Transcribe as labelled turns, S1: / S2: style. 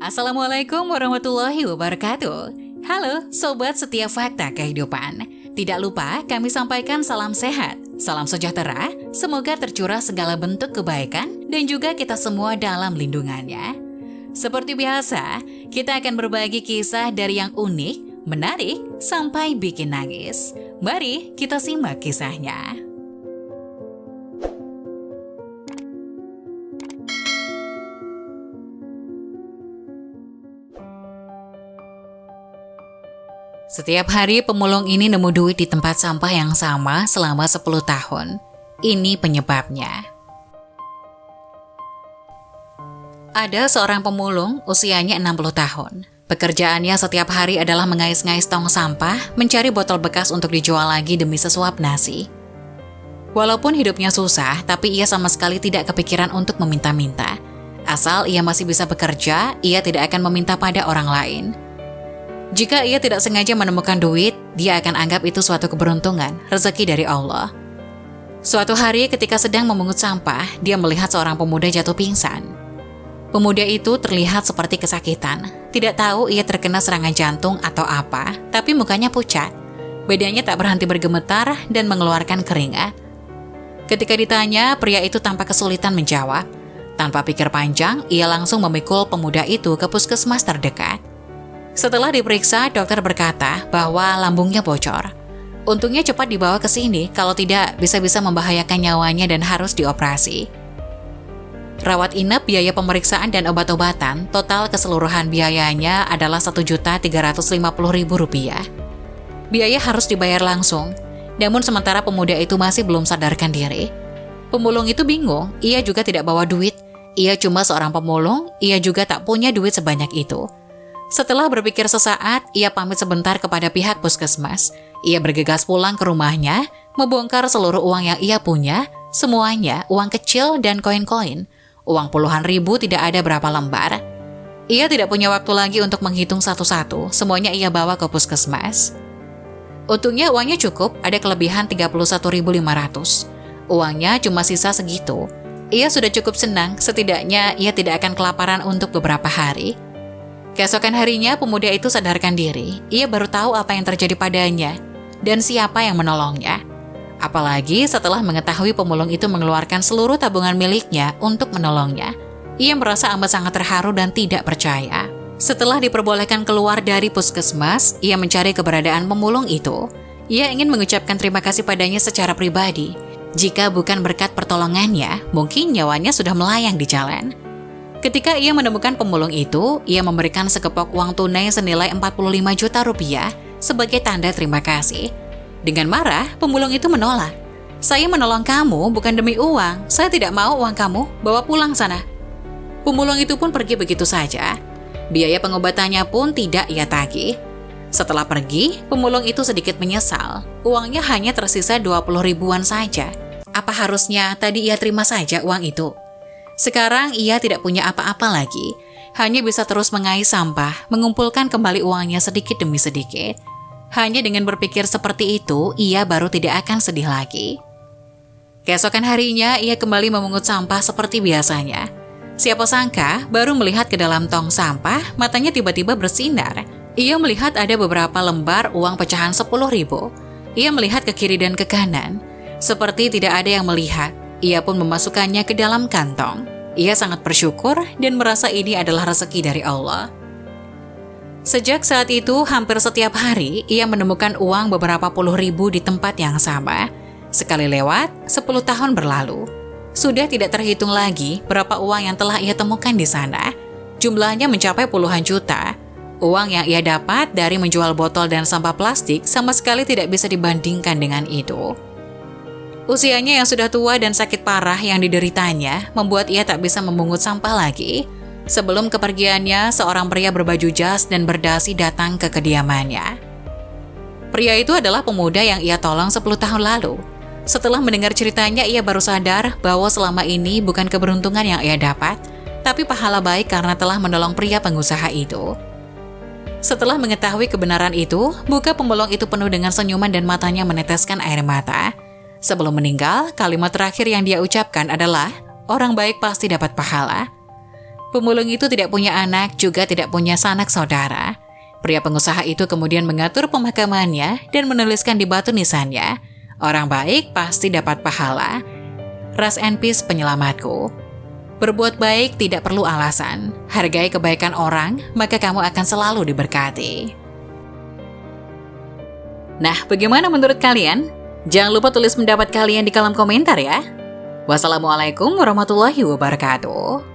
S1: Assalamualaikum warahmatullahi wabarakatuh. Halo Sobat Setiap Fakta Kehidupan. Tidak lupa kami sampaikan salam sehat, salam sejahtera, semoga tercurah segala bentuk kebaikan dan juga kita semua dalam lindungannya. Seperti biasa, kita akan berbagi kisah dari yang unik, menarik, sampai bikin nangis. Mari kita simak kisahnya. Setiap hari pemulung ini nemu duit di tempat sampah yang sama selama 10 tahun. Ini penyebabnya. Ada seorang pemulung usianya 60 tahun. Pekerjaannya setiap hari adalah mengais-ngais tong sampah, mencari botol bekas untuk dijual lagi demi sesuap nasi. Walaupun hidupnya susah, tapi ia sama sekali tidak kepikiran untuk meminta-minta. Asal ia masih bisa bekerja, ia tidak akan meminta pada orang lain. Jika ia tidak sengaja menemukan duit, dia akan anggap itu suatu keberuntungan, rezeki dari Allah. Suatu hari ketika sedang memungut sampah, dia melihat seorang pemuda jatuh pingsan. Pemuda itu terlihat seperti kesakitan. Tidak tahu ia terkena serangan jantung atau apa, tapi mukanya pucat. Badannya tak berhenti bergemetar dan mengeluarkan keringat. Ketika ditanya, pria itu tampak kesulitan menjawab. Tanpa pikir panjang, ia langsung memikul pemuda itu ke puskesmas terdekat. Setelah diperiksa, dokter berkata bahwa lambungnya bocor. Untungnya cepat dibawa ke sini, kalau tidak bisa-bisa membahayakan nyawanya dan harus dioperasi. Rawat inap, biaya pemeriksaan dan obat-obatan, total keseluruhan biayanya adalah Rp1.350.000. Biaya harus dibayar langsung, namun sementara pemuda itu masih belum sadarkan diri. Pemulung itu bingung, ia juga tidak bawa duit. Ia cuma seorang pemulung, ia juga tak punya duit sebanyak itu. Setelah berpikir sesaat, ia pamit sebentar kepada pihak puskesmas. Ia bergegas pulang ke rumahnya, membongkar seluruh uang yang ia punya, semuanya uang kecil dan koin-koin. Uang puluhan ribu tidak ada berapa lembar. Ia tidak punya waktu lagi untuk menghitung satu-satu, semuanya ia bawa ke puskesmas. Untungnya uangnya cukup, ada kelebihan 31.500. Uangnya cuma sisa segitu. Ia sudah cukup senang, setidaknya ia tidak akan kelaparan untuk beberapa hari. Keesokan harinya, pemuda itu sadarkan diri. Ia baru tahu apa yang terjadi padanya dan siapa yang menolongnya. Apalagi setelah mengetahui pemulung itu mengeluarkan seluruh tabungan miliknya untuk menolongnya. Ia merasa amat sangat terharu dan tidak percaya. Setelah diperbolehkan keluar dari puskesmas, ia mencari keberadaan pemulung itu. Ia ingin mengucapkan terima kasih padanya secara pribadi. Jika bukan berkat pertolongannya, mungkin nyawanya sudah melayang di jalan. Ketika ia menemukan pemulung itu, ia memberikan sekepok uang tunai senilai 45 juta rupiah sebagai tanda terima kasih. Dengan marah, pemulung itu menolak. Saya menolong kamu bukan demi uang, saya tidak mau uang kamu, bawa pulang sana. Pemulung itu pun pergi begitu saja. Biaya pengobatannya pun tidak ia tagih. Setelah pergi, pemulung itu sedikit menyesal. Uangnya hanya tersisa 20 ribuan saja. Apa harusnya tadi ia terima saja uang itu? Sekarang ia tidak punya apa-apa lagi, hanya bisa terus mengais sampah, mengumpulkan kembali uangnya sedikit demi sedikit. Hanya dengan berpikir seperti itu, ia baru tidak akan sedih lagi. Keesokan harinya, ia kembali memungut sampah seperti biasanya. Siapa sangka, baru melihat ke dalam tong sampah, matanya tiba-tiba bersinar. Ia melihat ada beberapa lembar uang pecahan 10.000. Ia melihat ke kiri dan ke kanan. Seperti tidak ada yang melihat. Ia pun memasukkannya ke dalam kantong. Ia sangat bersyukur dan merasa ini adalah rezeki dari Allah. Sejak saat itu, hampir setiap hari, ia menemukan uang beberapa puluh ribu di tempat yang sama. Sekali lewat, 10 tahun berlalu. Sudah tidak terhitung lagi berapa uang yang telah ia temukan di sana. Jumlahnya mencapai puluhan juta. Uang yang ia dapat dari menjual botol dan sampah plastik sama sekali tidak bisa dibandingkan dengan itu. Usianya yang sudah tua dan sakit parah yang dideritanya membuat ia tak bisa memungut sampah lagi. Sebelum kepergiannya, seorang pria berbaju jas dan berdasi datang ke kediamannya. Pria itu adalah pemuda yang ia tolong 10 tahun lalu. Setelah mendengar ceritanya, ia baru sadar bahwa selama ini bukan keberuntungan yang ia dapat, tapi pahala baik karena telah menolong pria pengusaha itu. Setelah mengetahui kebenaran itu, muka pemulung itu penuh dengan senyuman dan matanya meneteskan air mata. Sebelum meninggal, kalimat terakhir yang dia ucapkan adalah, "Orang baik pasti dapat pahala." Pemulung itu tidak punya anak, juga tidak punya sanak saudara. Pria pengusaha itu kemudian mengatur pemakamannya dan menuliskan di batu nisannya, "Orang baik pasti dapat pahala. Rest in peace penyelamatku." Berbuat baik tidak perlu alasan. Hargai kebaikan orang, maka kamu akan selalu diberkati. Nah, bagaimana menurut kalian? Jangan lupa tulis pendapat kalian di kolom komentar ya. Wassalamualaikum warahmatullahi wabarakatuh.